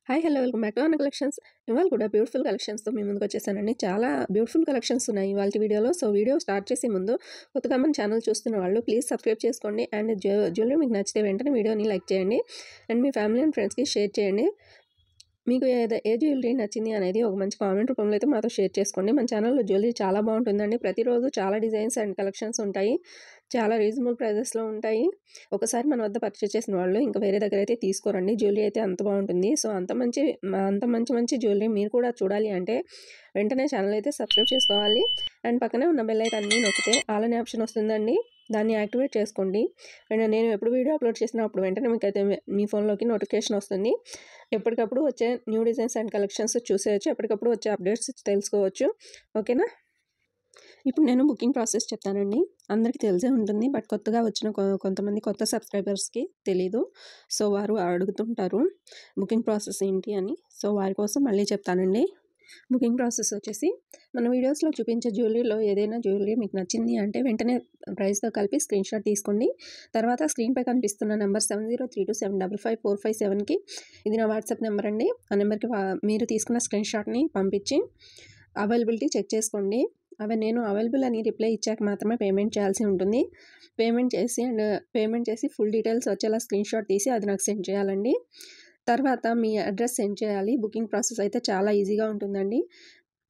Hi hello welcome back to అన్న collections. ఇవాళ కూడా బ్యూటిఫుల్ కలెక్షన్స్తో మీ ముందుకు వచ్చేసానండి. చాలా బ్యూటిఫుల్ కలెక్షన్స్ ఉన్నాయి ఇవాళ వీడియోలో. సో వీడియో స్టార్ట్ చేసే ముందు కొత్తగా మన ఛానల్ చూస్తున్న వాళ్ళు ప్లీజ్ సబ్స్క్రైబ్ చేసుకోండి. అండ్ జ్యువెలరీ మీకు నచ్చితే వెంటనే వీడియోని లైక్ చేయండి అండ్ మీ ఫ్యామిలీ అండ్ ఫ్రెండ్స్కి షేర్ చేయండి. మీకు ఏ జ్యువెలరీ నచ్చింది అనేది ఒక మంచి కామెంట్ రూపంలో అయితే మాతో షేర్ చేసుకోండి. మన ఛానల్లో జ్యువెలరీ చాలా బాగుంటుందండి. ప్రతిరోజు చాలా డిజైన్స్ అండ్ కలెక్షన్స్ ఉంటాయి. చాలా రీజనబుల్ ప్రైజెస్లో ఉంటాయి. ఒకసారి మన వద్ద పర్చేస్ చేసిన వాళ్ళు ఇంకా వేరే దగ్గర అయితే తీసుకోరండి. జ్యువెలరీ అయితే అంత బాగుంటుంది. సో అంత మంచి జ్యువెలరీ మీరు కూడా చూడాలి అంటే వెంటనే ఛానల్ అయితే సబ్స్క్రైబ్ చేసుకోవాలి. అండ్ పక్కనే ఉన్న బెల్ ఐకాన్ని నొక్కితే ఆల్ అనే ఆప్షన్ వస్తుందండి. దాన్ని యాక్టివేట్ చేసుకోండి. అండ్ నేను ఎప్పుడు వీడియో అప్లోడ్ చేసినా అప్పుడు వెంటనే మీకు అయితే మీ ఫోన్లోకి నోటిఫికేషన్ వస్తుంది. ఎప్పటికప్పుడు వచ్చే న్యూ డిజైన్స్ అండ్ కలెక్షన్స్ చూసేయచ్చు. ఎప్పటికప్పుడు వచ్చే అప్డేట్స్ తెలుసుకోవచ్చు. ఓకేనా? ఇప్పుడు నేను బుకింగ్ ప్రాసెస్ చెప్తానండి. అందరికీ తెలిసే ఉంటుంది. బట్ కొత్తగా వచ్చిన కొంతమంది కొత్త సబ్స్క్రైబర్స్కి తెలీదు. సో వారు అడుగుతుంటారు బుకింగ్ ప్రాసెస్ ఏంటి అని. సో వారి కోసం మళ్ళీ చెప్తానండి. బుకింగ్ ప్రాసెస్ వచ్చేసి మన వీడియోస్లో చూపించే జ్యువెలరీలో ఏదైనా జ్యువెలరీ మీకు నచ్చింది అంటే వెంటనే ప్రైస్తో కలిపి స్క్రీన్ షాట్ తీసుకోండి. తర్వాత స్క్రీన్పై కనిపిస్తున్న నెంబర్ 7032755457కి ఇది నా వాట్సాప్ నెంబర్ అండి. ఆ నెంబర్కి మీరు తీసుకున్న స్క్రీన్ షాట్ని పంపించి అవైలబిలిటీ చెక్ చేసుకోండి. నేను అవైలబుల్ అని రిప్లై ఇచ్చాక మాత్రమే పేమెంట్ చేయాల్సి ఉంటుంది. పేమెంట్ చేసి ఫుల్ డీటెయిల్స్ వచ్చేలా స్క్రీన్ షాట్ తీసి అది నాకు సెండ్ చేయాలండి. తర్వాత మీ అడ్రస్ సెండ్ చేయాలి. బుకింగ్ ప్రాసెస్ అయితే చాలా ఈజీగా ఉంటుందండి.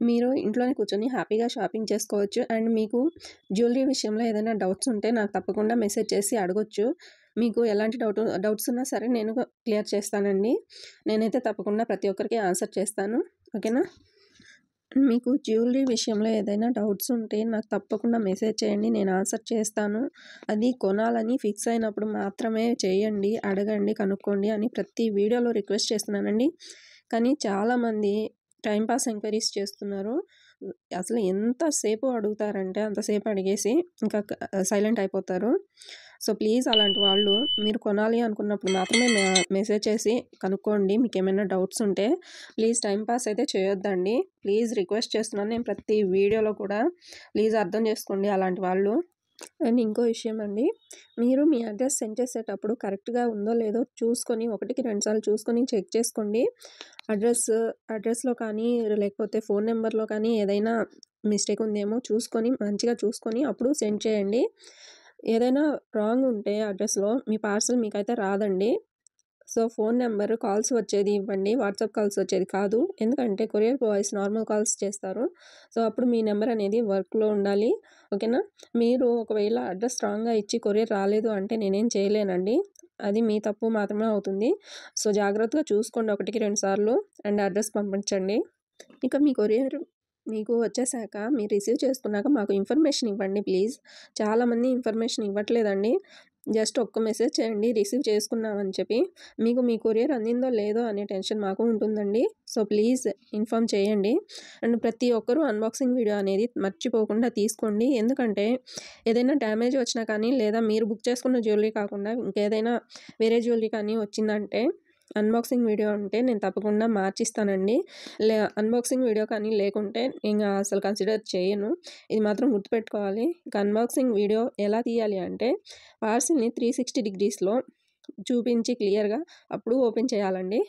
మీరు ఇంట్లోనే కూర్చొని హ్యాపీగా షాపింగ్ చేసుకోవచ్చు. అండ్ మీకు జ్యువెలరీ విషయంలో ఏదైనా డౌట్స్ ఉంటే నాకు తప్పకుండా మెసేజ్ చేసి అడగొచ్చు. మీకు ఎలాంటి డౌట్స్ ఉన్నా సరే నేను క్లియర్ చేస్తానండి. నేనైతే తప్పకుండా ప్రతి ఒక్కరికి ఆన్సర్ చేస్తాను. ఓకేనా? మీకు జ్యువెలరీ విషయంలో ఏదైనా డౌట్స్ ఉంటే నాకు తప్పకుండా మెసేజ్ చేయండి. నేను ఆన్సర్ చేస్తాను. అది కొనాలని ఫిక్స్ అయినప్పుడు మాత్రమే చేయండి, అడగండి, కనుక్కోండి అని ప్రతి వీడియోలో రిక్వెస్ట్ చేస్తున్నానండి. కానీ చాలామంది టైంపాస్ ఎంక్వైరీస్ చేస్తున్నారు. అసలు ఎంతసేపు అడుగుతారంటే అంతసేపు అడిగేసి ఇంకా సైలెంట్ అయిపోతారు. సో ప్లీజ్ అలాంటి వాళ్ళు మీరు కొనాలి అనుకున్నప్పుడు మాత్రమే మెసేజ్ చేసి కనుక్కోండి. మీకు ఏమైనా డౌట్స్ ఉంటే ప్లీజ్ టైంపాస్ అయితే చేయొద్దండి. ప్లీజ్ రిక్వెస్ట్ చేస్తున్నాను నేను ప్రతి వీడియోలో కూడా. ప్లీజ్ అర్థం చేసుకోండి అలాంటి వాళ్ళు. అండ్ ఇంకో విషయం అండి, మీరు మీ అడ్రస్ సెండ్ చేసేటప్పుడు కరెక్ట్గా ఉందో లేదో చూసుకొని 1కి 2 సార్లు చూసుకొని చెక్ చేసుకోండి. అడ్రస్లో కానీ లేకపోతే ఫోన్ నెంబర్లో కానీ ఏదైనా మిస్టేక్ ఉందేమో మంచిగా చూసుకొని అప్పుడు సెండ్ చేయండి. ఏదైనా రాంగ్ ఉంటే అడ్రస్లో మీ పార్సల్ మీకైతే రాదండి. సో ఫోన్ నెంబర్ కాల్స్ వచ్చేది ఇవ్వండి, వాట్సాప్ కాల్స్ వచ్చేది కాదు. ఎందుకంటే కొరియర్ బాయ్స్ నార్మల్ కాల్స్ చేస్తారు. సో అప్పుడు మీ నెంబర్ అనేది వర్క్లో ఉండాలి. ఓకేనా? మీరు ఒకవేళ అడ్రస్ రాంగ్గా ఇచ్చి కొరియర్ రాలేదు అంటే నేనేం చేయలేనండి. అది మీ తప్పు మాత్రమే అవుతుంది. సో జాగ్రత్తగా చూసుకోండి 1కి 2 సార్లు అండ్ అడ్రస్ పంపించండి. ఇక మీ కొరియర్ మీకు వచ్చేసాక మీరు రిసీవ్ చేసుకున్నాక మాకు ఇన్ఫర్మేషన్ ఇవ్వండి ప్లీజ్. చాలామంది ఇన్ఫర్మేషన్ ఇవ్వట్లేదండి. జస్ట్ ఒక్క మెసేజ్ చేయండి రిసీవ్ చేసుకున్నామని చెప్పి. మీకు మీ కొరియర్ అందిందో లేదో అనే టెన్షన్ మాకు ఉంటుందండి. సో ప్లీజ్ ఇన్ఫామ్ చేయండి. అండ్ ప్రతి ఒక్కరూ అన్బాక్సింగ్ వీడియో అనేది మర్చిపోకుండా తీసుకోండి. ఎందుకంటే ఏదైనా డ్యామేజ్ వచ్చినా కానీ లేదా మీరు బుక్ చేసుకున్న జ్యువెలరీ కాకుండా ఇంకేదైనా వేరే జ్యువెలరీ కానీ వచ్చిందంటే అన్బాక్సింగ్ వీడియో ఉంటే నేను తప్పకుండా మార్చిస్తానండి. అన్బాక్సింగ్ వీడియో కానీ లేకుంటే ఇంకా అసలు కన్సిడర్ చేయను. ఇది మాత్రం గుర్తుపెట్టుకోవాలి. ఇంకా అన్బాక్సింగ్ వీడియో ఎలా తీయాలి అంటే పార్సిల్ని 360 డిగ్రీస్లో చూపించి క్లియర్గా అప్పుడు ఓపెన్ చేయాలండి.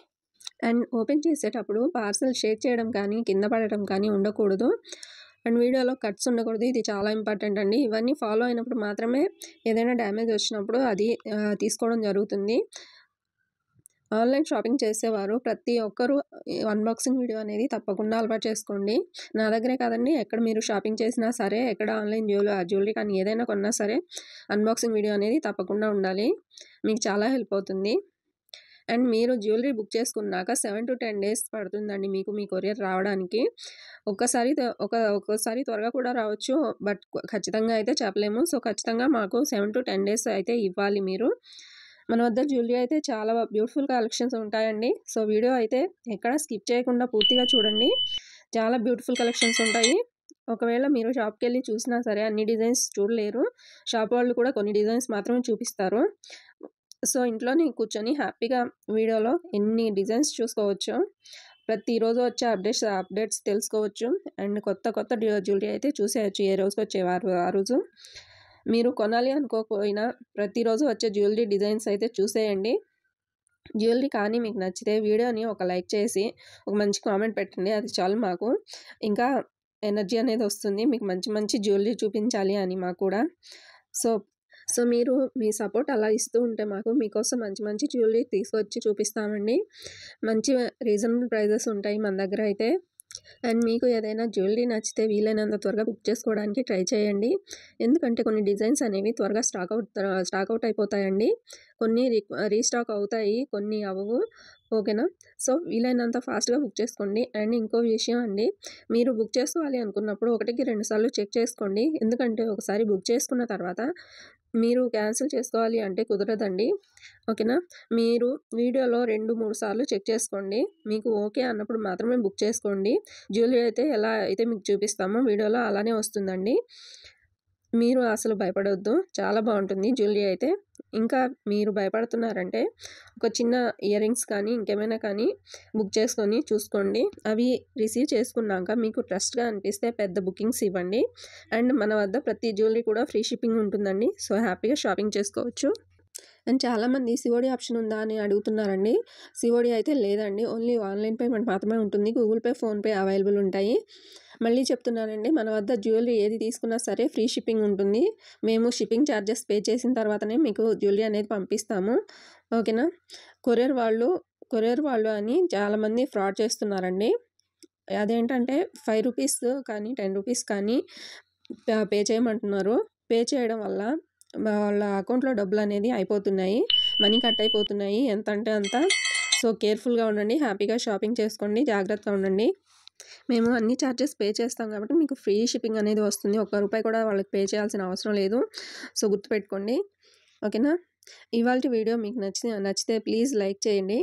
అండ్ ఓపెన్ చేసేటప్పుడు పార్సల్ షేక్ చేయడం కానీ కింద పడటం కానీ ఉండకూడదు. అండ్ వీడియోలో కట్స్ ఉండకూడదు. ఇది చాలా ఇంపార్టెంట్ అండి. ఇవన్నీ ఫాలో అయినప్పుడు మాత్రమే ఏదైనా డ్యామేజ్ వచ్చినప్పుడు అది తీసుకోవడం జరుగుతుంది. ఆన్లైన్ షాపింగ్ చేసేవారు ప్రతి ఒక్కరూ అన్బాక్సింగ్ వీడియో అనేది తప్పకుండా అలవాటు చేసుకోండి. నా దగ్గరే కాదండి, ఎక్కడ మీరు షాపింగ్ చేసినా సరే, ఎక్కడ ఆన్లైన్ జ్యువెలరీ కానీ ఏదైనా కొన్నా సరే అన్బాక్సింగ్ వీడియో అనేది తప్పకుండా ఉండాలి. మీకు చాలా హెల్ప్ అవుతుంది. అండ్ మీరు జ్యువెలరీ బుక్ చేసుకున్నాక 7 to 10 డేస్ పడుతుందండి మీకు మీ కొరియర్ రావడానికి. ఒక్కోసారి త్వరగా కూడా రావచ్చు. బట్ ఖచ్చితంగా అయితే చెప్పలేము. సో ఖచ్చితంగా మాకు 7 to 10 డేస్ అయితే ఇవ్వాలి మీరు. మన వద్ద జ్యువెలరీ అయితే చాలా బ్యూటిఫుల్ కలెక్షన్స్ ఉంటాయండి. సో వీడియో అయితే ఎక్కడ స్కిప్ చేయకుండా పూర్తిగా చూడండి. చాలా బ్యూటిఫుల్ కలెక్షన్స్ ఉంటాయి. ఒకవేళ మీరు షాప్కి వెళ్ళి చూసినా సరే అన్ని డిజైన్స్ చూడలేరు. షాప్ వాళ్ళు కూడా కొన్ని డిజైన్స్ మాత్రమే చూపిస్తారు. సో ఇంట్లోనే కూర్చొని హ్యాపీగా వీడియోలో ఎన్ని డిజైన్స్ చూసుకోవచ్చు. ప్రతిరోజు వచ్చే అప్డేట్స్ తెలుసుకోవచ్చు. అండ్ కొత్త జ్యువెలరీ అయితే చూసేయచ్చు. ఏ రోజుకి వచ్చేవారు ఆ రోజు. మీరు కొనాలి అనుకోకపోయినా ప్రతిరోజు వచ్చే జ్యువెలరీ డిజైన్స్ అయితే చూసేయండి. జ్యువెలరీ కానీ మీకు నచ్చితే వీడియోని ఒక లైక్ చేసి ఒక మంచి కామెంట్ పెట్టండి. అది చాలు మాకు. ఇంకా ఎనర్జీ అనేది వస్తుంది మీకు మంచి మంచి జ్యువెలరీ చూపించాలి అని మాకు కూడా. సో మీరు మీ సపోర్ట్ అలా ఇస్తూ ఉంటే మాకు మీకోసం మంచి మంచి జ్యువెలరీ తీసుకొచ్చి చూపిస్తామండి. మంచి రీజనబుల్ ప్రైజెస్ ఉంటాయి మన దగ్గర అయితే. అండ్ మీకు ఏదైనా జ్యువెలరీ నచ్చితే వీలైనంత త్వరగా బుక్ చేసుకోవడానికి ట్రై చేయండి. ఎందుకంటే కొన్ని డిజైన్స్ అనేవి త్వరగా స్టాక్ అవుట్ అయిపోతాయండి. కొన్ని రీస్టాక్ అవుతాయి, కొన్ని అవ్వవు. ఓకేనా? సో వీలైనంత ఫాస్ట్గా బుక్ చేసుకోండి. అండ్ ఇంకో విషయం అండి, మీరు బుక్ చేసుకోవాలి అనుకున్నప్పుడు 1కి 2 సార్లు చెక్ చేసుకోండి. ఎందుకంటే ఒకసారి బుక్ చేసుకున్న తర్వాత మీరు క్యాన్సిల్ చేసుకోవాలి అంటే కుదరదండి. ఓకేనా? మీరు వీడియోలో 2-3 సార్లు చెక్ చేసుకోండి. మీకు ఓకే అన్నప్పుడు మాత్రమే బుక్ చేసుకోండి. జ్యువెలరీ అయితే ఎలా అయితే మీకు చూపిస్తామో వీడియోలో అలానే వస్తుందండి. మీరు అసలు భయపడొద్దు, చాలా బాగుంటుంది జ్యువెలరీ అయితే. ఇంకా మీరు భయపడుతున్నారంటే ఒక చిన్న ఇయర్ రింగ్స్ కానీ ఇంకేమైనా కానీ బుక్ చేసుకొని చూసుకోండి. అవి రిసీవ్ చేసుకున్నాక మీకు ట్రస్ట్గా అనిపిస్తే పెద్ద బుకింగ్స్ ఇవ్వండి. అండ్ మన వద్ద ప్రతి జ్యువెలరీ కూడా ఫ్రీ షిప్పింగ్ ఉంటుందండి. సో హ్యాపీగా షాపింగ్ చేసుకోవచ్చు. అండ్ చాలామంది సిఓడి ఆప్షన్ ఉందా అని అడుగుతున్నారండి. సిఓడి అయితే లేదండి, ఓన్లీ ఆన్లైన్ పేమెంట్ మాత్రమే ఉంటుంది. గూగుల్ పే, ఫోన్పే అవైలబుల్ ఉంటాయి. మళ్ళీ చెప్తున్నానండి, మన వద్ద జ్యువెలరీ ఏది తీసుకున్నా సరే ఫ్రీ షిప్పింగ్ ఉంటుంది. మేము షిప్పింగ్ ఛార్జెస్ పే చేసిన తర్వాతనే మీకు జ్యువెలరీ అనేది పంపిస్తాము. ఓకేనా? కొరియర్ వాళ్ళు అని చాలామంది ఫ్రాడ్ చేస్తున్నారండి. అదేంటంటే 5 రూపీస్ కానీ 10 రూపీస్ కానీ పే చేయమంటున్నారు. పే చేయడం వల్ల వాళ్ళ అకౌంట్లో డబ్బులు అనేది అయిపోతున్నాయి, మనీ కట్ అయిపోతున్నాయి ఎంత అంటే అంత. సో కేర్ఫుల్గా ఉండండి, హ్యాపీగా షాపింగ్ చేసుకోండి, జాగ్రత్తగా ఉండండి. మేము అన్ని ఛార్జెస్ పే చేస్తాం కాబట్టి మీకు ఫ్రీ షిప్పింగ్ అనేది వస్తుంది. ₹1 కూడా వాళ్ళకి పే చేయాల్సిన అవసరం లేదు. సో గుర్తుపెట్టుకోండి. ఓకేనా? ఇవాల్టి వీడియో మీకు నచ్చితే ప్లీజ్ లైక్ చేయండి.